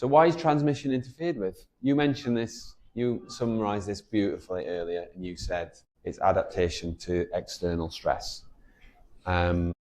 So why is transmission interfered with? You mentioned this, you summarised this beautifully earlier, and you said it's adaptation to external stress. And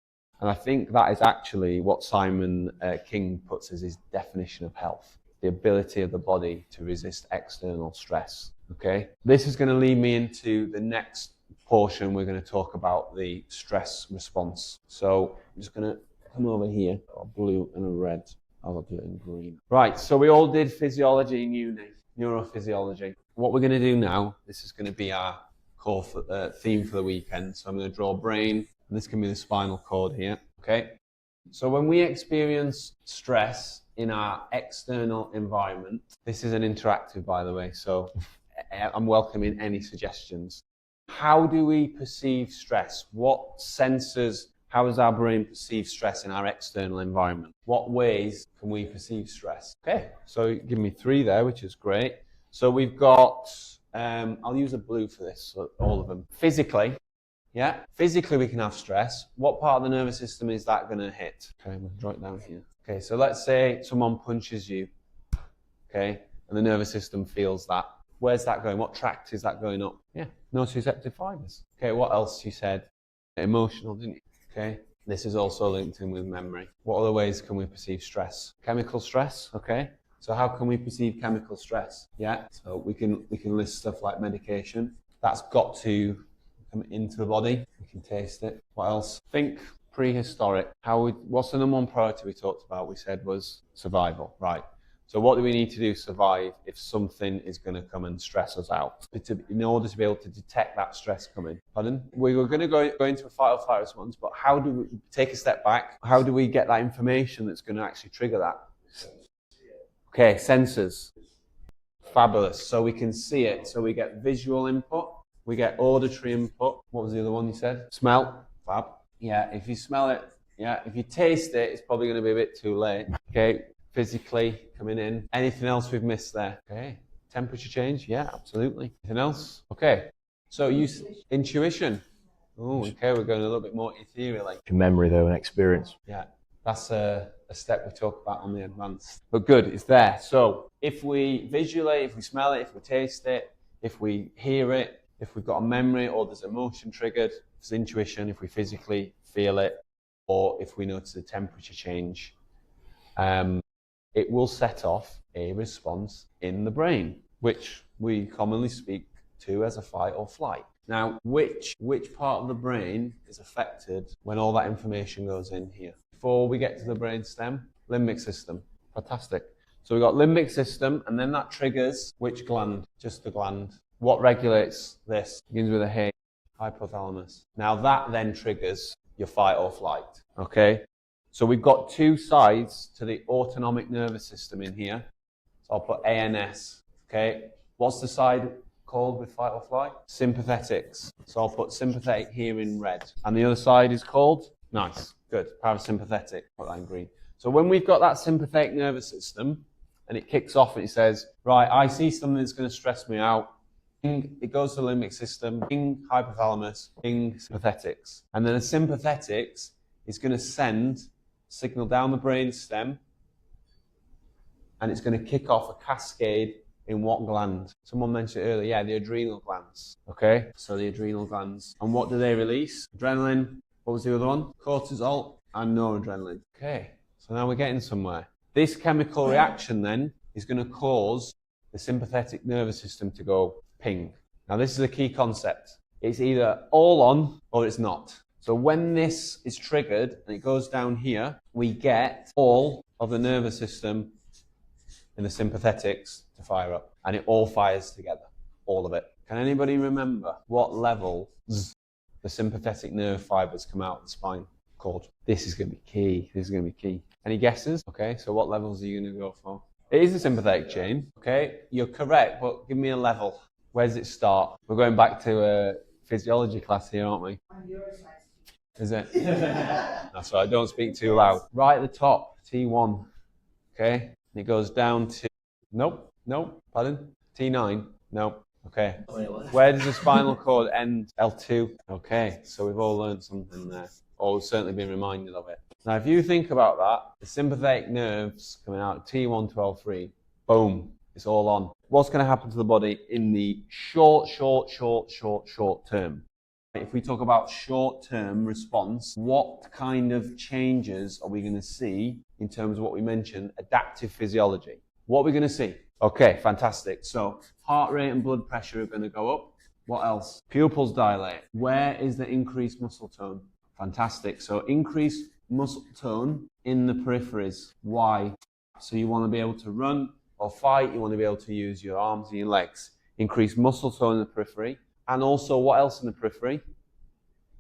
I think that is actually what Simon King puts as his definition of health: the ability of the body to resist external stress. Okay, this is going to lead me into the next portion. We're going to talk about the stress response. So I'm just going to come over here, a blue and a red. I'll do it in green. Right, so we all did physiology in uni, neurophysiology. What we're going to do now, this is going to be our core theme for the weekend. So I'm going to draw a brain, and this can be the spinal cord here. Okay, so when we experience stress in our external environment, this is an interactive, by the way, so I'm welcoming any suggestions. How do we perceive stress? What sensors, how does our brain perceive stress in our external environment? What ways can we perceive stress? Okay, so give me 3 there, which is great. So we've got, I'll use a blue for this, so all of them. Physically, yeah, physically we can have stress. What part of the nervous system is that going to hit? Okay, I'm going to draw it down here. Okay, so let's say someone punches you, okay, and the nervous system feels that. Where's that going? What tract is that going up? Yeah, nociceptive fibers. Okay, what else you said? Emotional, didn't you? Okay, this is also linked in with memory. What other ways can we perceive stress? Chemical stress, okay. So how can we perceive chemical stress? Yeah, so we can list stuff like medication. That's got to come into the body. We can taste it. What else? Think prehistoric. What's the number 1 priority we talked about? We said was survival, right? So what do we need to do to survive if something is going to come and stress us out? In order to be able to detect that stress coming. Pardon? We were going to go into a fight or flight response, but how do we take a step back? How do we get that information that's going to actually trigger that? Okay, sensors. Fabulous. So we can see it. So we get visual input. We get auditory input. What was the other one you said? Smell. Fab. Yeah, if you smell it, yeah. If you taste it, it's probably going to be a bit too late. Okay, physically coming in. Anything else we've missed there? Okay, temperature change. Yeah, absolutely. Anything else? Okay, so intuition. Oh, okay, we're going a little bit more ethereally. Memory though and experience. Yeah, that's a step we talk about on the advanced. But good, it's there. So if we visually, if we smell it, if we taste it, if we hear it, if we've got a memory or there's emotion triggered, if there's intuition, if we physically feel it, or if we notice a temperature change, it will set off a response in the brain, which we commonly speak to as a fight or flight. Now, which part of the brain is affected when all that information goes in here? Before we get to the brain stem, limbic system. Fantastic. So we've got limbic system, and then that triggers which gland? Just the gland. What regulates this? Begins with a H, hypothalamus. Now that then triggers your fight or flight, okay? So we've got 2 sides to the autonomic nervous system in here. So I'll put ANS, okay? What's the side called with fight or flight? Sympathetics. So I'll put sympathetic here in red. And the other side is called? Nice, good, parasympathetic, put that in green. So when we've got that sympathetic nervous system, and it kicks off and it says, right, I see something that's going to stress me out. It goes to the limbic system, hypothalamus, sympathetics. And then the sympathetics is going to send signal down the brain stem, and it's going to kick off a cascade in what gland? Someone mentioned earlier, yeah, the adrenal glands. Okay, so the adrenal glands. And what do they release? Adrenaline. What was the other one? Cortisol and noradrenaline. Okay, so now we're getting somewhere. This chemical reaction then is going to cause the sympathetic nervous system to go ping. Now this is a key concept. It's either all on or it's not. So when this is triggered and it goes down here, we get all of the nervous system in the sympathetics to fire up. And it all fires together, all of it. Can anybody remember what level the sympathetic nerve fibers come out of the spine called? This is going to be key. This is going to be key. Any guesses? Okay, so what levels are you going to go for? It is a sympathetic chain. Okay, you're correct, but give me a level. Where does it start? We're going back to a physiology class here, aren't we? Is it? That's right, don't speak too loud. Right at the top, T1. Okay, and it goes down to, nope, pardon? T9, nope. Okay. Where does the spinal cord end? L2. Okay, so we've all learned something there. Or we've certainly been reminded of it. Now, if you think about that, the sympathetic nerves coming out T1-12-3, boom, it's all on. What's going to happen to the body in the short term? If we talk about short-term response, what kind of changes are we going to see in terms of what we mentioned, adaptive physiology? What are we going to see? Okay, fantastic. So heart rate and blood pressure are going to go up. What else? Pupils dilate. Where is the increased muscle tone? Fantastic. So increased muscle tone in the peripheries. Why? So you want to be able to run or fight. You want to be able to use your arms and your legs. Increased muscle tone in the periphery. And also, what else in the periphery?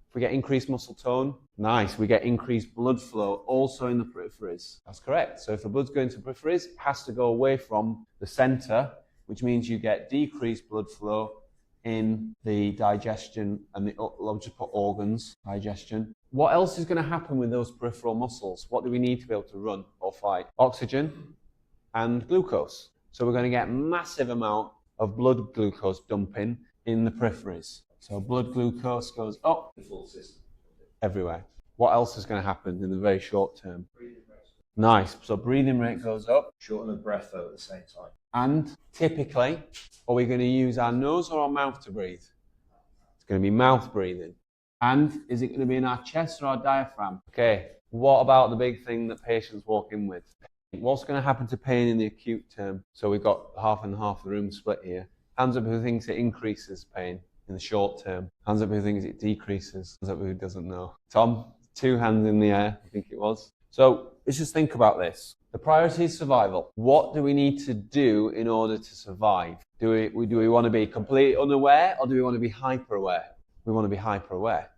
If we get increased muscle tone, nice. We get increased blood flow also in the peripheries. That's correct. So if the blood's going to the peripheries, it has to go away from the center, which means you get decreased blood flow in the digestion and the logical organs, digestion. What else is going to happen with those peripheral muscles? What do we need to be able to run or fight? Oxygen and glucose. So we're going to get massive amount of blood glucose dumping in the peripheries. So blood glucose goes up the full system, everywhere. What else is going to happen in the very short term? Nice. So breathing rate goes up. Shorten the breath though at the same time. And typically, are we going to use our nose or our mouth to breathe? It's going to be mouth breathing. And is it going to be in our chest or our diaphragm? Okay, what about the big thing that patients walk in with? What's going to happen to pain in the acute term? So we've got half and half the room split here. Hands up who thinks it increases pain in the short term. Hands up who thinks it decreases. Hands up who doesn't know. Tom, 2 hands in the air, I think it was. So let's just think about this. The priority is survival. What do we need to do in order to survive? Do we want to be completely unaware or do we want to be hyper aware? We want to be hyper aware.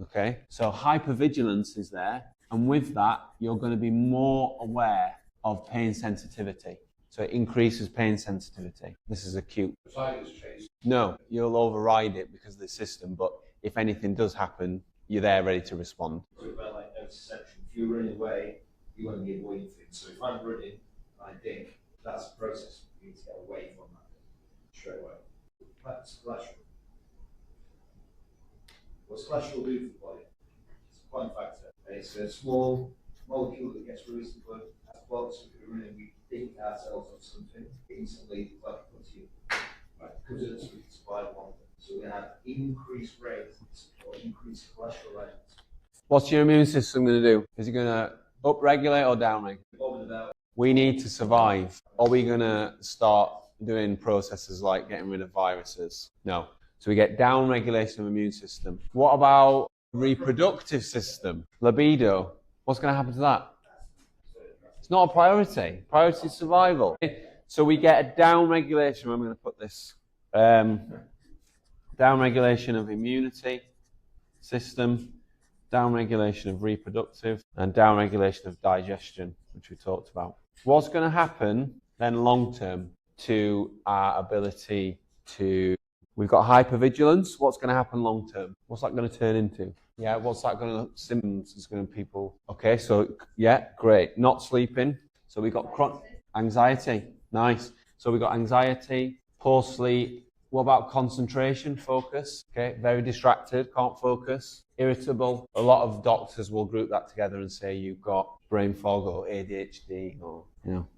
Okay? So hypervigilance is there, and with that, you're going to be more aware of pain sensitivity. So it increases pain sensitivity. This is acute. No, you'll override it because of the system, but if anything does happen, you're there ready to respond. Talk about like nociception. If you're running away, you want to be avoiding things. So if I'm running, I think that's a process for me to get away from that straight away. That's cholesterol. What's cholesterol do for the body? It's a point factor. It's a small molecule that gets released in the blood. As well, so if we're running, we think ourselves of something, instantly like you, right? Because it's survival longer. So we're going to have increased rates or increased cholesterol levels. What's your immune system going to do? Is it going to upregulate or downregulate? We need to survive. Are we going to start doing processes like getting rid of viruses? No. So we get downregulation of the immune system. What about reproductive system? Libido. What's going to happen to that? It's not a priority. Priority is survival. So we get a downregulation. I'm going to put this. Downregulation of immunity system, downregulation of reproductive, and downregulation of digestion, which we talked about. What's going to happen then long term to our ability to... We've got hypervigilance. What's going to happen long term? What's that going to turn into? Yeah, what's that going to... Symptoms is going to people... Okay, so yeah, great. Not sleeping. So we've got anxiety. Nice. So we've got anxiety, poor sleep. What about concentration, focus? Okay, very distracted, can't focus, irritable. A lot of doctors will group that together and say you've got brain fog or ADHD or,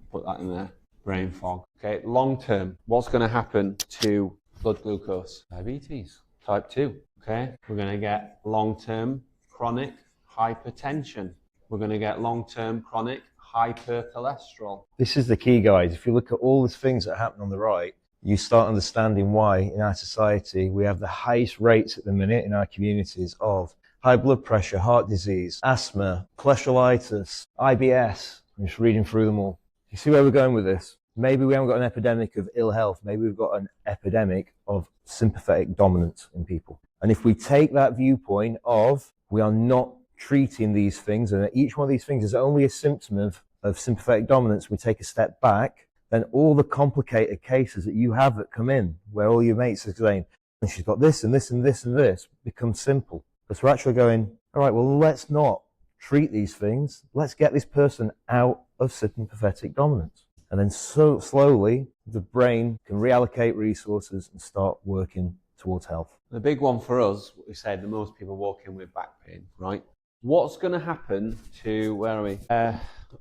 put that in there, brain fog. Okay, long term, what's going to happen to blood glucose? Diabetes, type 2. Okay, we're going to get long-term chronic hypertension. We're going to get long-term chronic hypercholesterol. This is the key, guys. If you look at all the things that happen on the right, you start understanding why in our society we have the highest rates at the minute in our communities of high blood pressure, heart disease, asthma, cholesterolitis, IBS. I'm just reading through them all. You see where we're going with this? Maybe we haven't got an epidemic of ill health. Maybe we've got an epidemic of sympathetic dominance in people. And if we take that viewpoint of we are not treating these things, and each one of these things is only a symptom of sympathetic dominance, we take a step back, then all the complicated cases that you have that come in, where all your mates are saying, she's got this and this and this and this, become simple. Because we're actually going, all right, well, let's not treat these things. Let's get this person out of sympathetic dominance. And then so slowly, the brain can reallocate resources and start working towards health. The big one for us, we said, the most people walk in with back pain, right? What's going to happen to, where are we?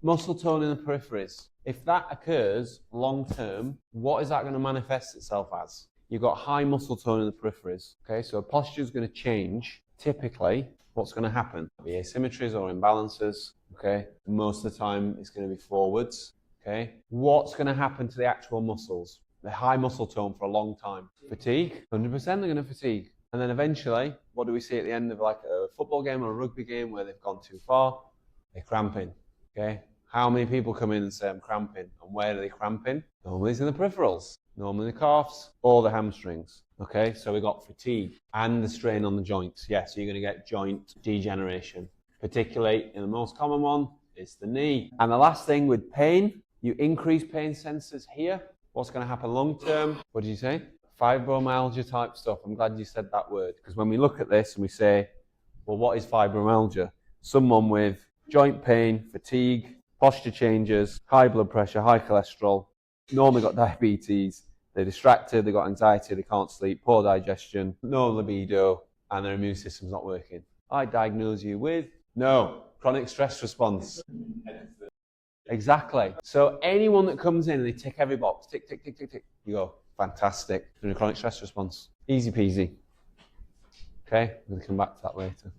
Muscle tone in the peripheries. If that occurs long term, what is that going to manifest itself as? You've got high muscle tone in the peripheries. Okay, so posture is going to change. Typically, what's going to happen? Be asymmetries or imbalances. Okay, most of the time it's going to be forwards. Okay, what's going to happen to the actual muscles? The high muscle tone for a long time. Fatigue, 100% they're going to fatigue. And then eventually, what do we see at the end of like a football game or a rugby game where they've gone too far? They're cramping. Okay, how many people come in and say I'm cramping? And where are they cramping? Normally it's in the peripherals, normally the calves or the hamstrings. Okay, so we got fatigue and the strain on the joints. Yes, you're going to get joint degeneration, particularly in the most common one, it's the knee. And the last thing with pain, you increase pain sensors here. What's going to happen long term? What did you say? Fibromyalgia type stuff. I'm glad you said that word, because when we look at this and we say, well, what is fibromyalgia? Someone with joint pain, fatigue, posture changes, high blood pressure, high cholesterol, normally got diabetes, they're distracted, they've got anxiety, they can't sleep, poor digestion, no libido, and their immune system's not working. I diagnose you with, no, chronic stress response. Exactly. So anyone that comes in and they tick every box, tick, tick, tick, tick, tick, you go, fantastic. Doing a chronic stress response. Easy peasy. Okay, I'm going to come back to that later.